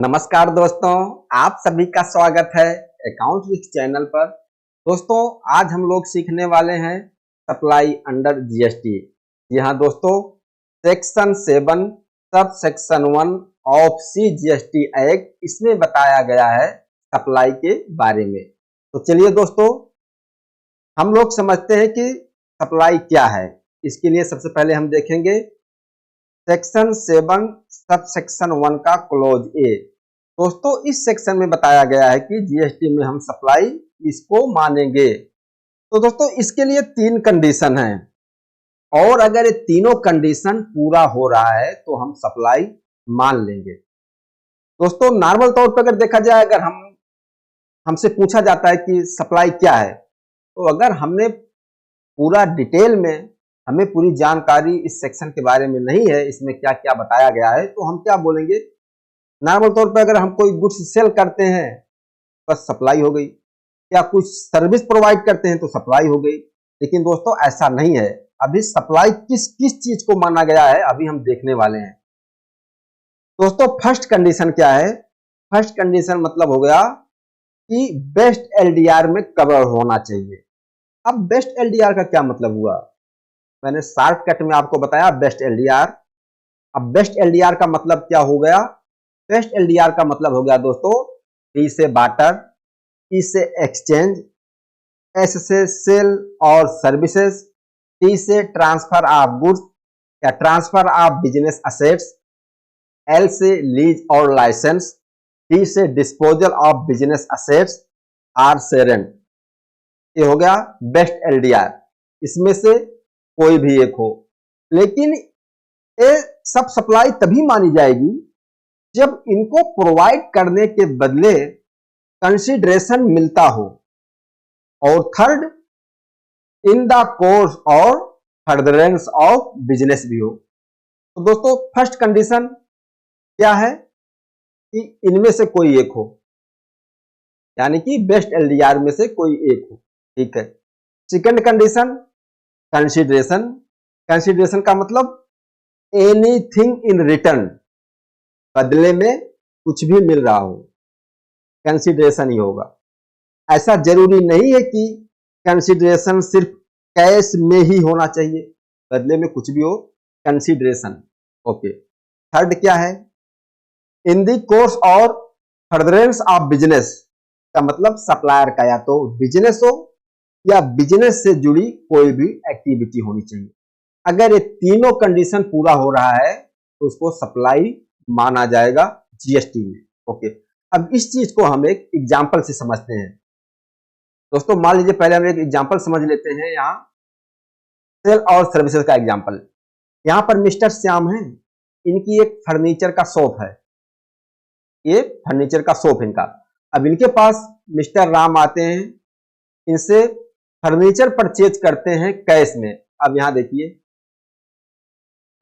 नमस्कार दोस्तों, आप सभी का स्वागत है अकाउंट विद चैनल पर। दोस्तों, आज हम लोग सीखने वाले हैं सप्लाई अंडर जीएसटी। जी हाँ दोस्तों, section 7 sub section 1 of C GST act, इसमें बताया गया है सप्लाई के बारे में। तो चलिए दोस्तों, हम लोग समझते हैं कि सप्लाई क्या है। इसके लिए सबसे पहले हम देखेंगे सेक्शन 7 सब सेक्शन 1 का क्लोज ए। दोस्तों, इस सेक्शन में बताया गया है कि जीएसटी में हम सप्लाई इसको मानेंगे। तो दोस्तों, इसके लिए 3 कंडीशन हैं और अगर ये तीनों कंडीशन पूरा हो रहा है तो हम सप्लाई मान लेंगे। दोस्तों, नॉर्मल तौर पर अगर देखा जाए, अगर हमसे पूछा जाता है कि सप्लाई क्या है, तो अगर हमने पूरा डिटेल में, हमें पूरी जानकारी इस सेक्शन के बारे में नहीं है, इसमें क्या क्या बताया गया है, तो हम क्या बोलेंगे। नॉर्मल तौर पर अगर हम कोई गुड्स सेल करते हैं बस सप्लाई हो गई, या कुछ सर्विस प्रोवाइड करते हैं तो सप्लाई हो गई। लेकिन दोस्तों, ऐसा नहीं है। अभी सप्लाई किस किस चीज को माना गया है अभी हम देखने वाले हैं। दोस्तों, फर्स्ट कंडीशन क्या है? फर्स्ट कंडीशन मतलब हो गया कि बेस्ट एलडीआर में कवर होना चाहिए। अब बेस्ट एलडीआर का क्या मतलब हुआ? मैंने शॉर्टकट में आपको बताया बेस्ट एलडीआर। अब बेस्ट एलडीआर का मतलब क्या हो गया? बेस्ट एलडीआर का मतलब हो गया दोस्तों, टी से बार्टर, ई से एक्सचेंज, एस से सेल और सर्विसेज, टी से ट्रांसफर ऑफ गुड्स या transfer of business assets, L से लीज और लाइसेंस, डी से disposal of business assets, R से रेंट। ये हो गया बेस्ट एलडीआर। इसमें से कोई भी एक हो, लेकिन ये सब सप्लाई तभी मानी जाएगी जब इनको प्रोवाइड करने के बदले कंसीडरेशन मिलता हो, और थर्ड, इन द कोर्स और फर्दरेंस ऑफ बिजनेस भी हो। तो दोस्तों, फर्स्ट कंडीशन क्या है कि इनमें से कोई एक हो, यानी कि बेस्ट एलडीआर में से कोई एक हो। ठीक है। Second condition, consideration. कंसीडरेशन का मतलब एनीथिंग इन रिटर्न, बदले में कुछ भी मिल रहा हो, कंसीडरेशन ही होगा। ऐसा जरूरी नहीं है कि कंसीडरेशन सिर्फ कैश में ही होना चाहिए, बदले में कुछ भी हो, कंसीडरेशन। ओके। थर्ड क्या है? इन दी कोर्स और फर्दरेंस ऑफ बिजनेस का मतलब सप्लायर का या तो बिजनेस हो या बिजनेस से जुड़ी कोई भी एक्टिविटी होनी चाहिए। अगर ये तीनों कंडीशन पूरा हो रहा है तो उसको सप्लाई माना जाएगा जीएसटी में। ओके। अब इस चीज को हम एक एग्जांपल से समझते हैं। दोस्तों, मान लीजिए पहले हम एक एग्जांपल समझ लेते हैं। यहाँ सेल और सर्विसेज का एग्जांपल। यहाँ पर मिस्टर श्याम है, इनकी एक फर्नीचर का शॉप है। ये फर्नीचर का शॉप इनका। अब इनके पास मिस्टर राम आते हैं, इनसे फर्नीचर परचेज करते हैं कैश में। अब यहाँ देखिए,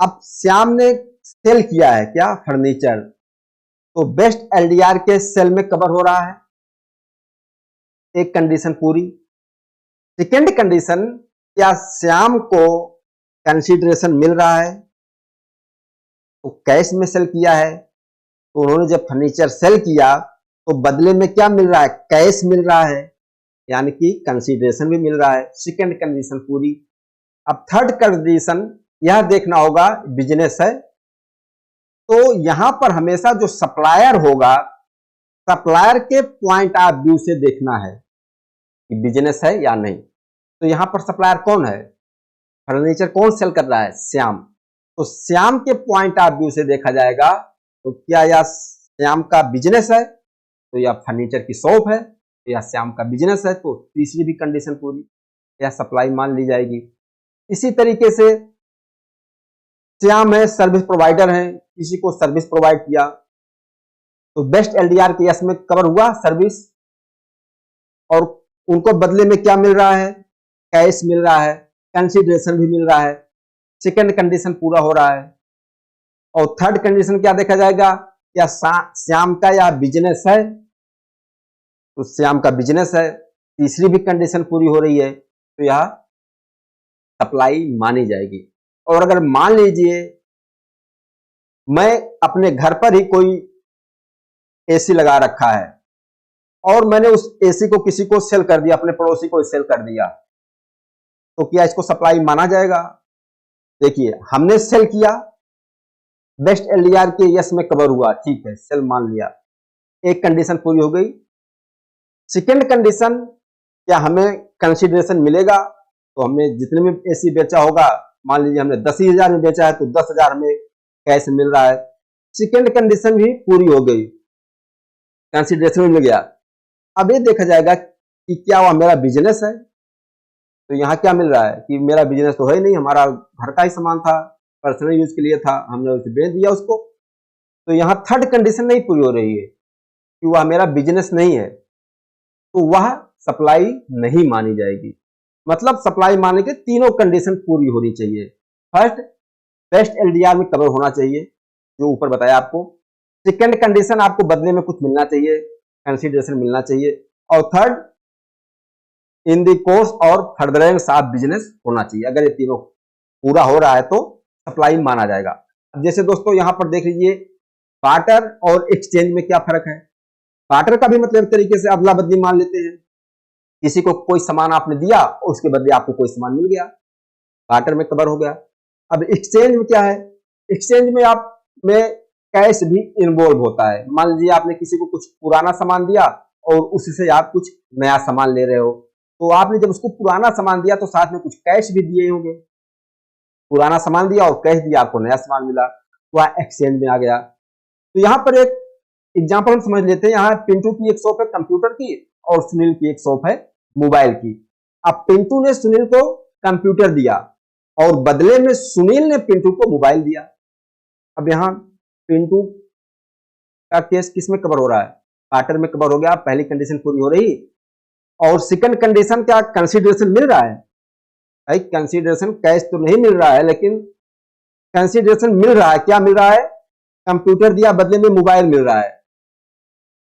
अब श्याम ने सेल किया है क्या? फर्नीचर। तो बेस्ट एलडीआर के सेल में कवर हो रहा है, एक कंडीशन पूरी। सेकेंड कंडीशन, क्या श्याम को कंसीडरेशन मिल रहा है? तो कैश में सेल किया है, तो उन्होंने जब फर्नीचर सेल किया तो बदले में क्या मिल रहा है? कैश मिल रहा है, यानी कि कंसीडरेशन भी मिल रहा है। सेकेंड कंडीशन पूरी। अब थर्ड कंडीशन यह देखना होगा बिजनेस है, तो यहां पर हमेशा जो सप्लायर होगा, सप्लायर के पॉइंट ऑफ व्यू से देखना है कि बिजनेस है या नहीं। तो यहां पर सप्लायर कौन है? फर्नीचर कौन सेल कर रहा है? श्याम। तो श्याम के पॉइंट ऑफ व्यू से देखा जाएगा, तो क्या यह श्याम का बिजनेस है? तो यह फर्नीचर की शॉप है, तो यह श्याम का बिजनेस है, तो तीसरी भी कंडीशन पूरी, यह सप्लाई मान ली जाएगी। इसी तरीके से श्याम है, सर्विस प्रोवाइडर है, किसी को सर्विस प्रोवाइड किया, तो बेस्ट एलडीआर के यस में कवर हुआ सर्विस, और उनको बदले में क्या मिल रहा है? कैश मिल रहा है, कंसीडरेशन भी मिल रहा है। सेकंड कंडीशन पूरा हो रहा है। और थर्ड कंडीशन क्या देखा जाएगा? क्या श्याम का या बिजनेस है? तो श्याम का बिजनेस है, तीसरी भी कंडीशन पूरी हो रही है, तो यह सप्लाई मानी जाएगी। और अगर मान लीजिए मैं अपने घर पर ही कोई एसी लगा रखा है और मैंने उस एसी को किसी को सेल कर दिया, अपने पड़ोसी को सेल कर दिया, तो क्या इसको सप्लाई माना जाएगा? देखिए, हमने सेल किया, बेस्ट एलडीआर के यस में कवर हुआ, ठीक है, सेल मान लिया, एक कंडीशन पूरी हो गई। सेकंड कंडीशन, क्या हमें कंसीडरेशन मिलेगा? तो हमने जितने में एसी बेचा होगा, मान लीजिए हमने 10,000 में बेचा है तो 10,000 हमें कैश मिल रहा है। सेकंड कंडीशन भी पूरी हो गई, कंसीडरेशन मिल गया। अब ये देखा जाएगा कि क्या वह मेरा बिजनेस है। तो यहाँ क्या मिल रहा है कि मेरा बिजनेस तो है नहीं, हमारा घर का ही सामान था, पर्सनल यूज के लिए था, हमने उसे बेच दिया उसको। तो यहाँ थर्ड कंडीशन नहीं पूरी हो रही है कि वह मेरा बिजनेस नहीं है, तो वह सप्लाई नहीं मानी जाएगी। मतलब सप्लाई मानने के तीनों कंडीशन पूरी होनी चाहिए। फर्स्ट, बेस्ट एलडीआर में कवर होना चाहिए, जो ऊपर बताया आपको। सेकंड कंडीशन, आपको बदले में कुछ मिलना चाहिए, कंसीडरेशन मिलना चाहिए। और थर्ड, इन द कोर्स और फर्दरेंस ऑफ बिजनेस होना चाहिए। अगर ये तीनों पूरा हो रहा है तो सप्लाई माना जाएगा। अब जैसे दोस्तों यहाँ पर देख लीजिए, बार्टर और एक्सचेंज में क्या फर्क है। बार्टर का भी मतलब तरीके से अदला बदली मान लेते हैं, किसी को कोई सामान आपने दिया और उसके बदले आपको कोई सामान मिल गया, बार्टर में कवर हो गया। अब एक्सचेंज में क्या है, एक्सचेंज में आप में कैश भी इन्वॉल्व होता है। मान लीजिए आपने किसी को कुछ पुराना सामान दिया और उससे आप कुछ नया सामान ले रहे हो, तो आपने जब उसको पुराना सामान दिया तो साथ में कुछ कैश भी दिए होंगे। पुराना सामान दिया और कैश दिया, आपको नया सामान मिला, तो वह एक्सचेंज में आ गया। तो यहाँ पर एक एग्जाम्पल हम समझ लेते हैं। यहाँ पिंटू की एक शॉप है कंप्यूटर की और सुनील की एक शॉप है मोबाइल की। अब पिंटू ने सुनील को कंप्यूटर दिया और बदले में सुनील ने पिंटू को मोबाइल दिया। अब यहाँ पिंटू का केस किस में कवर हो रहा है? बार्टर में कवर हो गया, पहली कंडीशन पूरी हो रही। और सेकंड कंडीशन क्या, कंसीडरेशन मिल रहा है? भाई कंसीडरेशन कैश तो नहीं मिल रहा है, लेकिन कंसीडरेशन मिल रहा है। क्या मिल रहा है? कंप्यूटर दिया, बदले में मोबाइल मिल रहा है।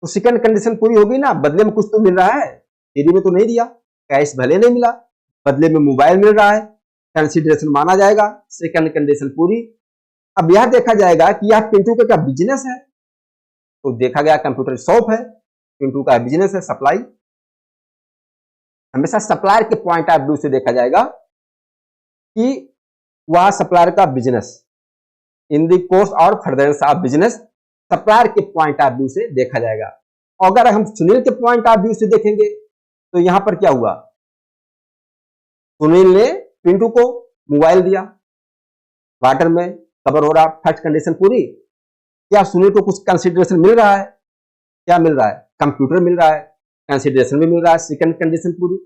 तो सेकंड कंडीशन पूरी होगी ना, बदले में कुछ तो मिल रहा है, फ्री में तो नहीं दिया, कैश भले नहीं मिला, बदले में मोबाइल मिल रहा है, कंसीडरेशन माना जाएगा, सेकंड कंडीशन पूरी। अब यह देखा जाएगा कि यह पिंटू का क्या बिजनेस है, तो देखा गया कंप्यूटर शॉप है, पिंटू का बिजनेस है सप्लाई। हमेशा सप्लायर के पॉइंट ऑफ व्यू से देखा जाएगा कि वह सप्लायर का बिजनेस, इन द कोर्स और फर्दरेंस ऑफ बिजनेस, सप्लायर के पॉइंट ऑफ व्यू से देखा जाएगा। अगर हम सुनील के पॉइंट ऑफ व्यू से देखेंगे तो यहां पर क्या हुआ, सुनील ने पिंटू को मोबाइल दिया, बार्टर में कवर हो रहा, फर्स्ट कंडीशन पूरी। क्या सुनील को कुछ कंसीडरेशन मिल रहा है? क्या मिल रहा है? कंप्यूटर मिल रहा है, कंसीडरेशन भी मिल रहा है, सेकंड कंडीशन पूरी।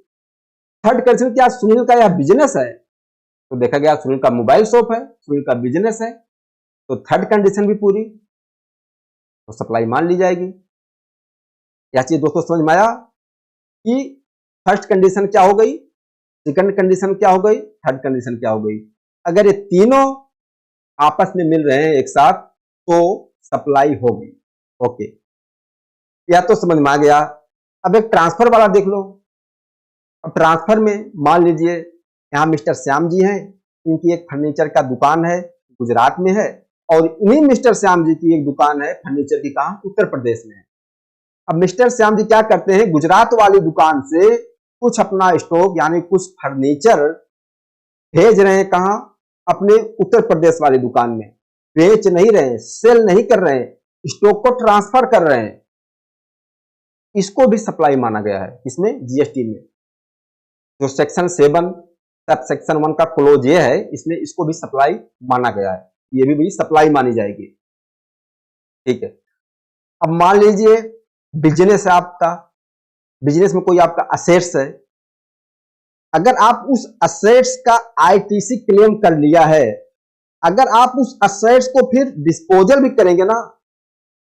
थर्ड कंडीशन, क्या सुनील का यह बिजनेस है? तो देखा गया सुनील का मोबाइल शॉप है, सुनील का बिजनेस है, तो थर्ड कंडीशन भी पूरी, तो सप्लाई मान ली जाएगी। यह चीज दोस्तों समझ में आया कि फर्स्ट कंडीशन क्या हो गई, सेकंड कंडीशन क्या हो गई, थर्ड कंडीशन क्या हो गई। अगर ये तीनों आपस में मिल रहे हैं एक साथ तो सप्लाई होगी। ओके, यह तो समझ में आ गया। अब एक ट्रांसफर वाला देख लो। अब ट्रांसफर में मान लीजिए यहाँ मिस्टर श्याम जी हैं, इनकी एक फर्नीचर का दुकान है, गुजरात में है, और इन्हीं मिस्टर श्याम जी की एक दुकान है फर्नीचर की, कहाँ? उत्तर प्रदेश में है। अब मिस्टर श्याम जी क्या करते हैं, गुजरात वाली दुकान से कुछ अपना स्टॉक यानी कुछ फर्नीचर भेज रहे हैं, कहाँ? अपने उत्तर प्रदेश वाली दुकान में। बेच नहीं रहे हैं, सेल नहीं कर रहे हैं, स्टॉक को ट्रांसफर कर रहे हैं। इसको भी सप्लाई माना गया है, इसमें जीएसटी में जो सेक्शन 7 सब सेक्शन 1 का क्लोज ये है, इसमें इसको भी सप्लाई माना गया है, ये भी सप्लाई मानी जाएगी। ठीक है। अब मान लीजिए बिजनेस है आपका, बिजनेस में कोई आपका असेट्स है, अगर आप उस असेट्स का आईटीसी क्लेम कर लिया है, अगर आप उस असेट्स को फिर डिस्पोजल भी करेंगे ना,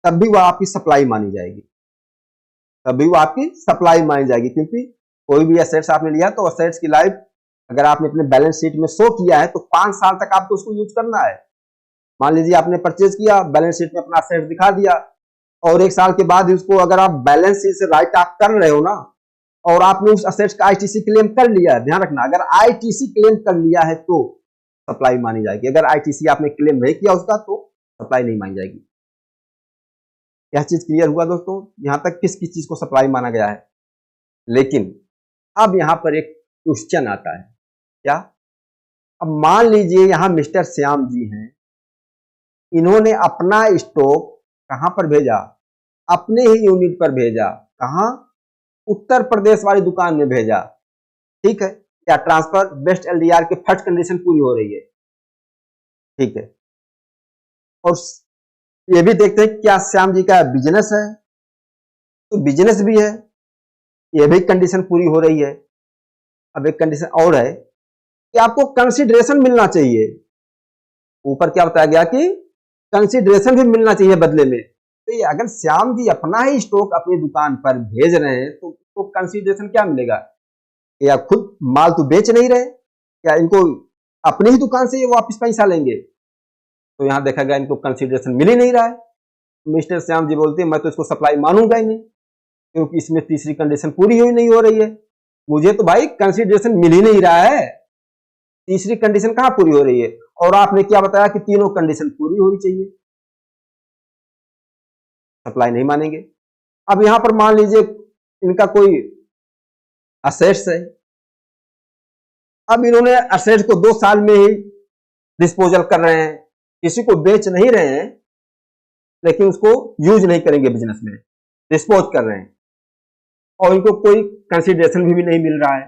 तब भी वह आपकी सप्लाई मानी जाएगी, तभी वो आपकी सप्लाई मानी जाएगी। क्योंकि कोई भी एसेट्स आपने लिया तो एसेट्स की लाइफ अगर आपने अपने बैलेंस शीट में शो किया है तो 5 साल तक आपको उसको यूज करना है। मान लीजिए आपने परचेज किया, बैलेंस शीट में अपना एसेट दिखा दिया, और 1 साल के बाद उसको अगर आप बैलेंस शीट से राइट ऑफ कर रहे हो ना, और आपने उस एसेट्स का आईटीसी क्लेम कर लिया है, ध्यान रखना, अगर आईटीसी क्लेम कर लिया है तो सप्लाई मानी जाएगी। अगर आईटीसी आपने क्लेम नहीं किया उसका तो सप्लाई नहीं मानी जाएगी। यह चीज क्लियर हुआ दोस्तों, यहां तक किस किस चीज को सप्लाई माना गया है। लेकिन अब यहां पर एक क्वेश्चन आता है, क्या? अब मान लीजिए यहां मिस्टर श्याम जी हैं, इन्होंने अपना स्टॉक कहां पर भेजा? अपने ही यूनिट पर भेजा। कहां? उत्तर प्रदेश वाली दुकान में भेजा। ठीक है, क्या ट्रांसफर बेस्ट एलडीआर की फर्स्ट कंडीशन पूरी हो रही है? ठीक है, और ये भी देखते हैं क्या श्याम जी का बिजनेस है, तो बिजनेस भी है, ये भी कंडीशन पूरी हो रही है। अब एक कंडीशन और है कि आपको कंसिडरेशन मिलना चाहिए। ऊपर क्या बताया गया कि कंसिडरेशन भी मिलना चाहिए बदले में। तो ये अगर श्याम जी अपना ही स्टॉक अपनी दुकान पर भेज रहे हैं तो उसको कंसिडरेशन क्या मिलेगा? या खुद माल तो बेच नहीं रहे, या इनको अपनी ही दुकान से ये वापस पैसा लेंगे? तो यहां देखा गया इनको कंसिडरेशन मिल ही नहीं रहा है। मिस्टर श्याम जी बोलते हैं मैं तो इसको सप्लाई मानूंगा ही नहीं, क्योंकि इसमें तीसरी कंडीशन पूरी हुई नहीं हो रही है। मुझे तो भाई कंसिडरेशन मिल ही नहीं रहा है, तीसरी कंडीशन कहां पूरी हो रही है? और आपने क्या बताया कि तीनों कंडीशन पूरी होनी चाहिए, सप्लाई नहीं मानेंगे। अब यहां पर मान लीजिए इनका कोई असेट्स है, अब इन्होंने असेट्स को 2 साल में ही डिस्पोजल कर रहे हैं, किसी को बेच नहीं रहे हैं, लेकिन उसको यूज नहीं करेंगे बिजनेस में, डिस्पोज कर रहे हैं, और इनको कोई कंसिडरेशन भी नहीं मिल रहा है।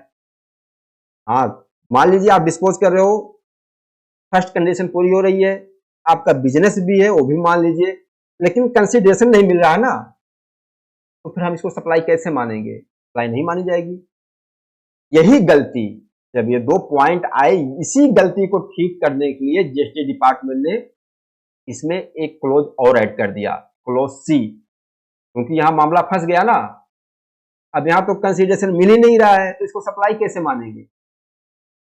हाँ, मान लीजिए आप डिस्पोज कर रहे हो, फर्स्ट कंडीशन पूरी हो रही है, आपका बिजनेस भी है, वो भी मान लीजिए, लेकिन कंसिडरेशन नहीं मिल रहा है ना, तो फिर हम इसको सप्लाई कैसे मानेंगे? सप्लाई नहीं मानी जाएगी। यही गलती, जब ये 2 पॉइंट आए, इसी गलती को ठीक करने के लिए जीएसटी डिपार्टमेंट ने इसमें एक क्लोज और ऐड कर दिया, क्लोज सी, क्योंकि यहां मामला फंस गया ना। अब यहां तो कंसिडरेशन मिल ही नहीं रहा है, तो इसको सप्लाई कैसे मानेंगे?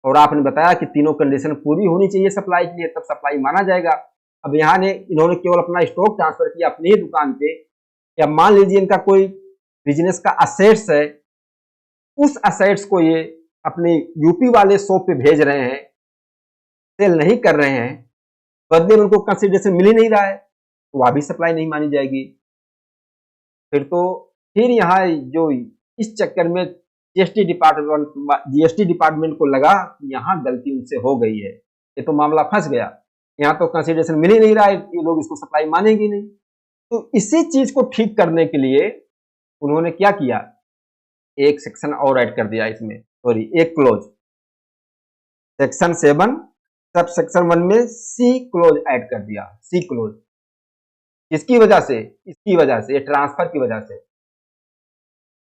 और आपने बताया कि तीनों कंडीशन पूरी होनी चाहिए सप्लाई के लिए, तब सप्लाई माना जाएगा। अब यहाँ ने इन्होंने केवल अपना स्टॉक ट्रांसफर किया अपनी ही दुकान पे, या मान लीजिए इनका कोई बिजनेस का असेट्स है, उस असेट्स को ये अपने यूपी वाले शॉप पे भेज रहे हैं, सेल नहीं कर रहे हैं, बदले में उनको कंसिडरेशन मिल ही नहीं रहा है, तो वह भी सप्लाई नहीं मानी जाएगी। फिर यहाँ जो इस चक्कर में जीएसटी डिपार्टमेंट को लगा कि यहाँ गलती उनसे हो गई है, ये तो मामला फंस गया, यहाँ तो कंसिडरेशन मिल ही नहीं रहा है, ये लोग इसको सप्लाई मानेंगे नहीं। तो इसी चीज को ठीक करने के लिए उन्होंने क्या किया, एक सेक्शन और ऐड कर दिया इसमें, सॉरी एक क्लोज, सेक्शन 7 सब सेक्शन 1 में सी क्लोज ऐड कर दिया, सी क्लोज। किसकी वजह से? इसकी वजह से, ये ट्रांसफर की वजह से।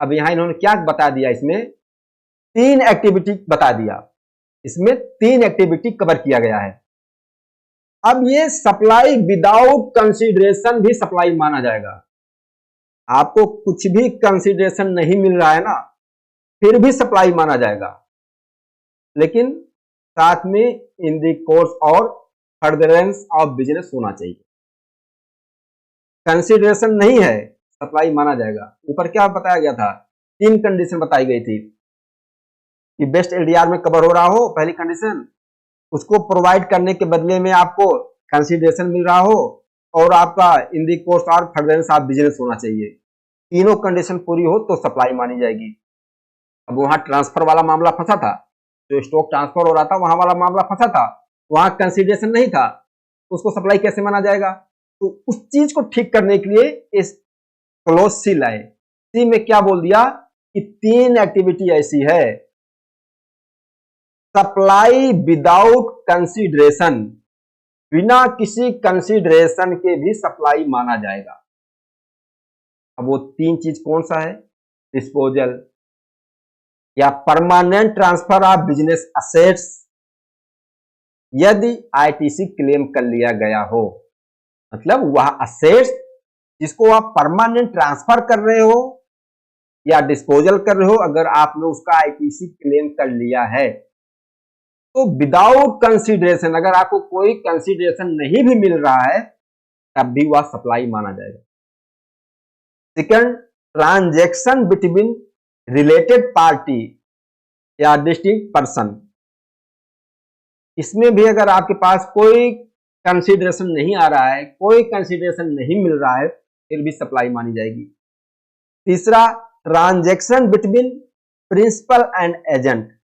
अब यहां इन्होंने क्या बता दिया, इसमें 3 एक्टिविटी बता दिया, इसमें 3 एक्टिविटी कवर किया गया है। अब ये सप्लाई विदाउट कंसीडरेशन भी सप्लाई माना जाएगा। आपको कुछ भी कंसीडरेशन नहीं मिल रहा है ना, फिर भी सप्लाई माना जाएगा, लेकिन साथ में इन द कोर्स और फर्दरेंस ऑफ बिजनेस होना चाहिए। कंसीडरेशन नहीं है, सप्लाई माना जाएगा। ऊपर क्या बताया गया था, 3 कंडीशन बताई गई थी कि बेस्ट एलडीआर में कवर हो रहा हो, पहली कंडीशन, उसको प्रोवाइड करने के बदले में आपको कंसीडरेशन मिल रहा हो, और आपका इन द कोर्स और फर्दरेंस ऑफ बिजनेस होना चाहिए। तीनों कंडीशन पूरी हो तो सप्लाई मानी जाएगी। अब वहां ट्रांसफर वाला मामला फंसा था, जो स्टॉक ट्रांसफर हो रहा था वहां वाला मामला फंसा था, वहां कंसीडरेशन नहीं था, उसको सप्लाई कैसे माना जाएगा? तो उस चीज को ठीक करने के लिए इस क्लोज सी लाए। सी में क्या बोल दिया कि 3 एक्टिविटी ऐसी है, सप्लाई विदाउट कंसीडरेशन, बिना किसी कंसीडरेशन के भी सप्लाई माना जाएगा। अब वो 3 चीज कौन सा है? डिस्पोजल या permanent transfer of business assets, यदि आईटीसी क्लेम कर लिया गया हो, मतलब वह असेट्स जिसको आप परमानेंट ट्रांसफर कर रहे हो या डिस्पोजल कर रहे हो, अगर आपने उसका आईटीसी क्लेम कर लिया है, तो विदाउट कंसीडरेशन, अगर आपको कोई कंसीडरेशन नहीं भी मिल रहा है, तब भी वह सप्लाई माना जाएगा। Second, transaction between related party या डिस्टिंक्ट पर्सन, इसमें भी अगर आपके पास कोई कंसीडरेशन नहीं आ रहा है, कोई कंसीडरेशन नहीं मिल रहा है, फिर भी सप्लाई मानी जाएगी। तीसरा, transaction between principal and agent,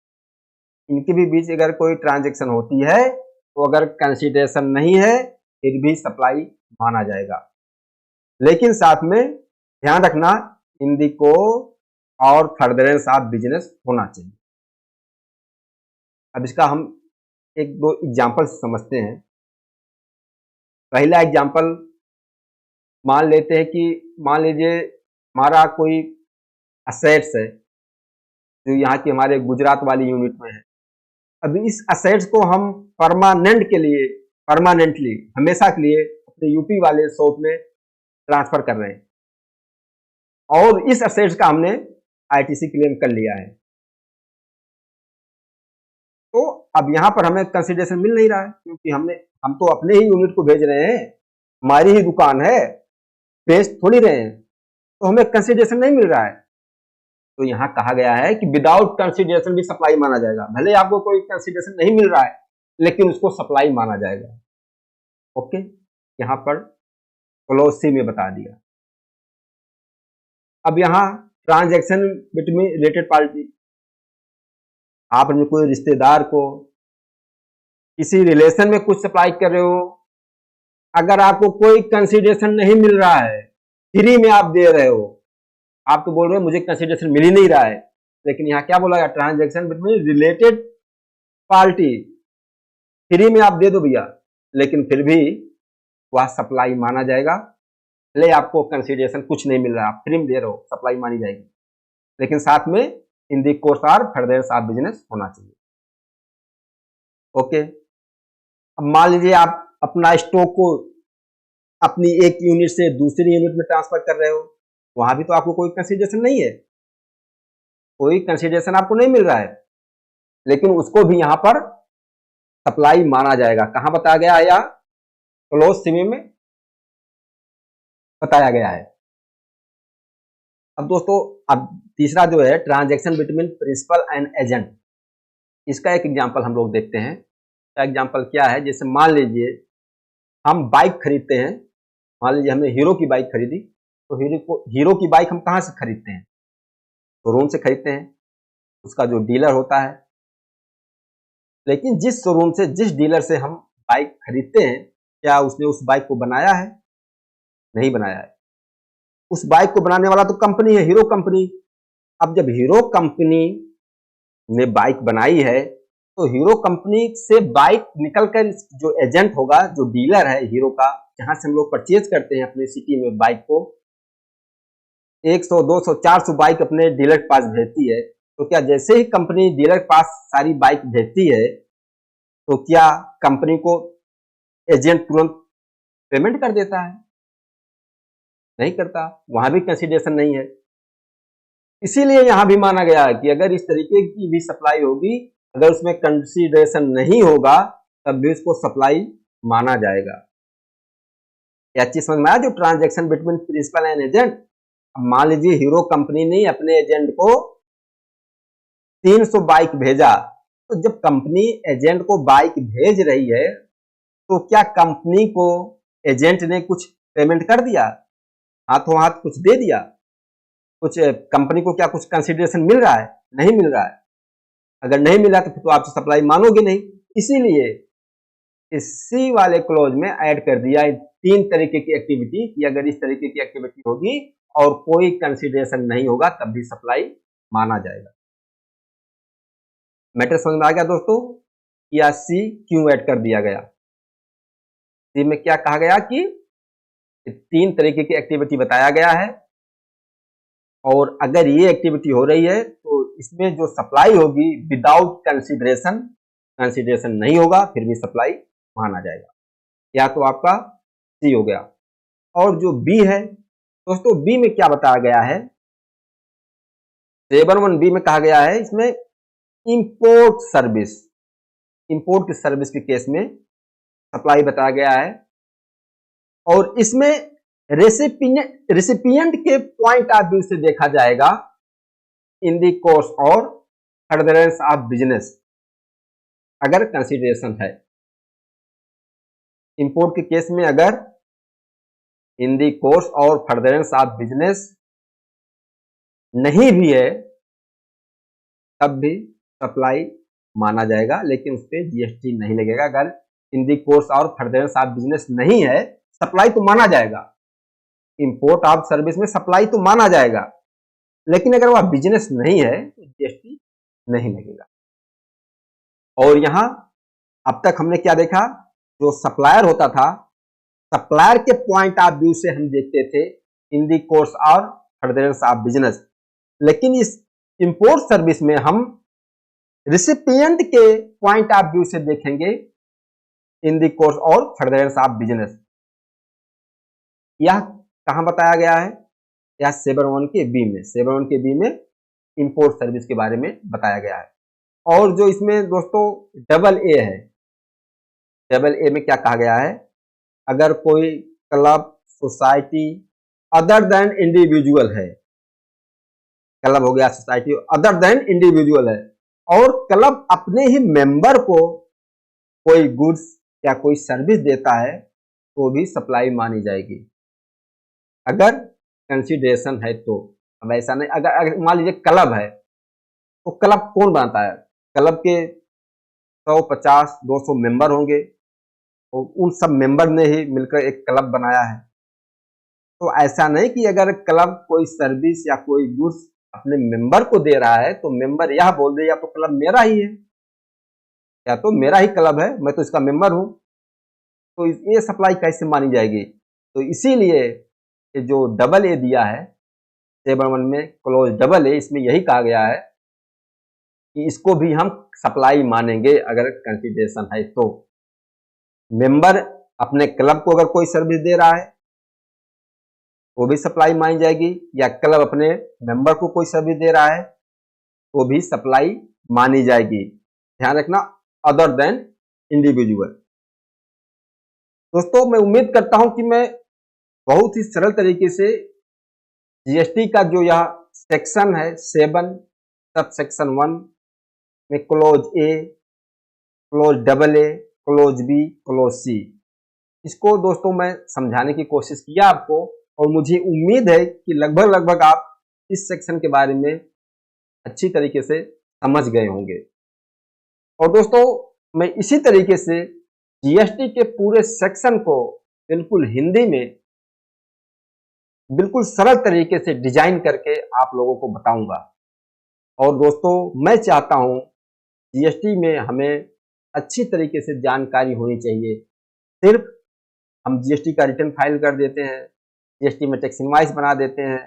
इनके भी बीच अगर कोई ट्रांजैक्शन होती है तो अगर कंसीडरेशन नहीं है फिर भी सप्लाई माना जाएगा। लेकिन साथ में ध्यान रखना, इन दी कोर्स और फर्दरेंस ऑफ बिजनेस होना चाहिए। अब इसका हम एक दो एग्जाम्पल समझते हैं। पहला एग्जाम्पल मान लेते हैं कि मान लीजिए हमारा कोई असेट्स है जो यहाँ की हमारे गुजरात वाली यूनिट में है। अभी इस असेट्स को हम परमानेंटली हमेशा के लिए अपने यूपी वाले शॉप में ट्रांसफर कर रहे हैं और इस असेट्स का हमने आईटीसी क्लेम कर लिया है। तो अब यहां पर हमें कंसीडरेशन मिल नहीं रहा है क्योंकि हम तो अपने ही यूनिट को भेज रहे हैं, हमारी ही दुकान है, बेच थोड़ी रहे हैं, तो हमें कंसीडरेशन नहीं मिल रहा है। तो यहां कहा गया है कि विदाउट कंसीडरेशन भी सप्लाई माना जाएगा। भले आपको कोई कंसीडरेशन नहीं मिल रहा है लेकिन उसको सप्लाई माना जाएगा। ओके, यहां पर क्लॉज सी में बता दिया। अब यहां ट्रांजैक्शन बिटवीन रिलेटेड पार्टी, आप अपने कोई रिश्तेदार को किसी रिलेशन में कुछ सप्लाई कर रहे हो, अगर आपको कोई कंसीडरेशन नहीं मिल रहा है, फ्री में आप दे रहे हो, आप तो बोल रहे हो मुझे कंसीडरेशन मिल ही नहीं रहा है, लेकिन यहाँ क्या बोला गया, transaction between related party, free में आप दे दो भैया, लेकिन फिर भी वह सप्लाई माना जाएगा। ले आपको कंसीडरेशन कुछ नहीं मिल रहा, आप फ्री में दे रहे हो, सप्लाई मानी जाएगी, लेकिन साथ में in the course are furtherance of business होना चाहिए। ओके, अब मान लीजिए आप अपना स्टॉक को अपनी एक यूनिट से दूसरी यूनिट में ट्रांसफर कर रहे हो, वहां भी तो आपको कोई कंसीडरेशन नहीं है, कोई कंसीडरेशन आपको नहीं मिल रहा है, लेकिन उसको भी यहां पर सप्लाई माना जाएगा। कहां बताया गया है, या क्लोज सी में बताया गया है। अब दोस्तों, अब तीसरा जो है transaction between principal and agent, इसका एक एग्जांपल हम लोग देखते हैं। एग्जांपल क्या है, जैसे मान लीजिए हम बाइक खरीदते हैं, मान लीजिए हमने हीरो की बाइक खरीदी, तो हीरो की बाइक हम कहां से खरीदते हैं, शोरूम से खरीदते हैं, उसका जो डीलर होता है। लेकिन जिस शोरूम से, जिस डीलर से हम बाइक खरीदते हैं, क्या उसने उस बाइक को बनाया है? नहीं बनाया है। उस बाइक को बनाने वाला तो कंपनी है, हीरो कंपनी। अब जब हीरो कंपनी ने बाइक बनाई है तो हीरो कंपनी से बाइक निकलकर जो एजेंट होगा, जो डीलर है हीरो का, जहां से हम लोग परचेज करते हैं अपने सिटी में बाइक को, 100, 200, 400 बाइक अपने डीलर के पास भेजती है। तो क्या जैसे ही कंपनी डीलर के पास सारी बाइक भेजती है तो क्या कंपनी को एजेंट तुरंत पेमेंट कर देता है? नहीं करता, वहां भी कंसीडरेशन नहीं है। इसीलिए यहां भी माना गया है कि अगर इस तरीके की भी सप्लाई होगी, अगर उसमें कंसीडरेशन नहीं होगा तब भी उसको सप्लाई माना जाएगा। यह चीज समझ में आया, जो transaction between principal and agent. मान लीजिए हीरो कंपनी ने अपने एजेंट को 300 बाइक भेजा, तो जब कंपनी एजेंट को बाइक भेज रही है तो क्या कंपनी को एजेंट ने कुछ पेमेंट कर दिया, हाथों हाथ कुछ दे दिया? कुछ कंपनी को क्या कुछ कंसीडरेशन मिल रहा है? नहीं मिल रहा है। अगर नहीं मिला तो फिर तो आप सप्लाई मानोगे नहीं। इसीलिए इसी वाले क्लॉज में ऐड कर दिया 3 तरीके की एक्टिविटी, कि अगर इस तरीके की एक्टिविटी होगी और कोई कंसीडरेशन नहीं होगा तब भी सप्लाई माना जाएगा। मैटर समझ में आ गया दोस्तों? या सी क्यों ऐड कर दिया गया? सी में क्या कहा गया कि 3 तरीके की एक्टिविटी बताया गया है, और अगर ये एक्टिविटी हो रही है तो इसमें जो सप्लाई होगी विदाउट कंसीडरेशन, कंसीडरेशन नहीं होगा फिर भी सप्लाई माना जाएगा। या तो आपका सी हो गया। और जो बी है दोस्तों, बी में क्या बताया गया है, 7(1) बी में कहा गया है, इसमें इंपोर्ट सर्विस, इंपोर्ट की सर्विस के केस में सप्लाई बताया गया है, और इसमें रेसिपिएंट के पॉइंट ऑफ व्यू से देखा जाएगा इन दी कोर्स और फर्दरेंस ऑफ बिजनेस, अगर कंसीडरेशन है। इंपोर्ट के केस में अगर इन दी कोर्स और फर्दरेंस ऑफ बिजनेस नहीं भी है तब भी सप्लाई माना जाएगा, लेकिन उस पर जीएसटी नहीं लगेगा। अगर इन दी कोर्स और फर्दरेंस ऑफ बिजनेस नहीं है, सप्लाई तो माना जाएगा, इंपोर्ट ऑफ सर्विस में सप्लाई तो माना जाएगा, लेकिन अगर वह बिजनेस नहीं है तो जीएसटी नहीं लगेगा। और यहां अब तक हमने क्या देखा, जो सप्लायर होता था, सप्लायर के पॉइंट ऑफ व्यू से हम देखते थे इन दी कोर्स और फर्दरेंस ऑफ बिजनेस, लेकिन इस इंपोर्ट सर्विस में हम रिसिपिएंट के पॉइंट ऑफ व्यू से देखेंगे इन दी कोर्स और फर्दरेंस ऑफ बिजनेस। यह कहां बताया गया है, यह 7(1) के बी में, 7(1) के बी में इंपोर्ट सर्विस के बारे में बताया गया है। और जो इसमें दोस्तों AA है, AA में क्या कहा गया है, अगर कोई club, society other than individual है, क्लब हो गया, सोसाइटी अदर देन इंडिविजुअल है, और क्लब अपने ही मेंबर को कोई गुड्स या कोई सर्विस देता है तो भी सप्लाई मानी जाएगी, अगर कंसीडरेशन है तो। अब ऐसा नहीं, अगर मान लीजिए क्लब है तो क्लब कौन बनाता है, क्लब के 150, 200 मेंबर होंगे, तो उन सब मेंबर ने ही मिलकर एक क्लब बनाया है। तो ऐसा नहीं कि अगर क्लब कोई सर्विस या कोई गुड्स अपने मेंबर को दे रहा है तो मेंबर यह बोल दे या तो क्लब मेरा ही है, या तो मेरा ही क्लब है, मैं तो इसका मेंबर हूं, तो ये सप्लाई कैसे मानी जाएगी। तो इसीलिए जो AA दिया है 7(1) में, क्लोज AA, इसमें यही कहा गया है कि इसको भी हम सप्लाई मानेंगे अगर कंसीडरेशन है तो। मेंबर अपने क्लब को अगर कोई सर्विस दे रहा है वो भी सप्लाई मानी जाएगी, या क्लब अपने मेंबर को कोई सर्विस दे रहा है वो भी सप्लाई मानी जाएगी। ध्यान रखना, अदर देन इंडिविजुअल। दोस्तों मैं उम्मीद करता हूं कि मैं बहुत ही सरल तरीके से जीएसटी का जो यह सेक्शन है 7 सब सेक्शन 1 में close A, close AA, close B, close C, इसको दोस्तों मैं समझाने की कोशिश किया आपको, और मुझे उम्मीद है कि लगभग आप इस सेक्शन के बारे में अच्छी तरीके से समझ गए होंगे। और दोस्तों मैं इसी तरीके से जीएसटी के पूरे सेक्शन को बिल्कुल हिंदी में बिल्कुल सरल तरीके से डिजाइन करके आप लोगों को बताऊंगा। और दोस्तों मैं चाहता हूं जीएसटी में हमें अच्छी तरीके से जानकारी होनी चाहिए। सिर्फ हम जीएसटी का रिटर्न फाइल कर देते हैं, जीएसटी में टैक्स इनवॉइस बना देते हैं,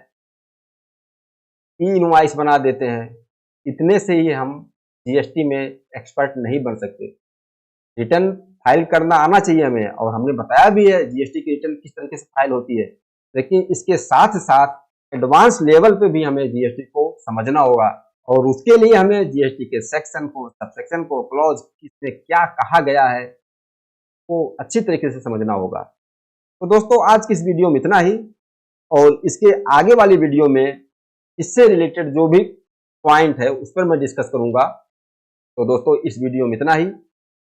ई इनवॉइस बना देते हैं, इतने से ही हम जीएसटी में एक्सपर्ट नहीं बन सकते। रिटर्न फाइल करना आना चाहिए हमें, और हमने बताया भी है जीएसटी की रिटर्न किस तरीके से फाइल होती है, लेकिन इसके साथ साथ एडवांस लेवल पे भी हमें जीएसटी को समझना होगा, और उसके लिए हमें जीएसटी के सेक्शन को, सबसेक्शन को, क्लॉज किसमें क्या कहा गया है वो अच्छी तरीके से समझना होगा। तो दोस्तों आज की इस वीडियो में इतना ही, और इसके आगे वाली वीडियो में इससे रिलेटेड जो भी पॉइंट है उस पर मैं डिस्कस करूंगा। तो दोस्तों इस वीडियो में इतना ही।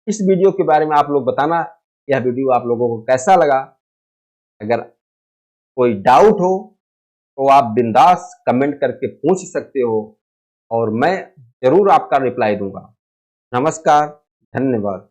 इस वीडियो के बारे में आप लोग बताना यह वीडियो आप लोगों को कैसा लगा। अगर कोई डाउट हो तो आप बिंदास कमेंट करके पूछ सकते हो, और मैं जरूर आपका रिप्लाई दूंगा। नमस्कार, धन्यवाद।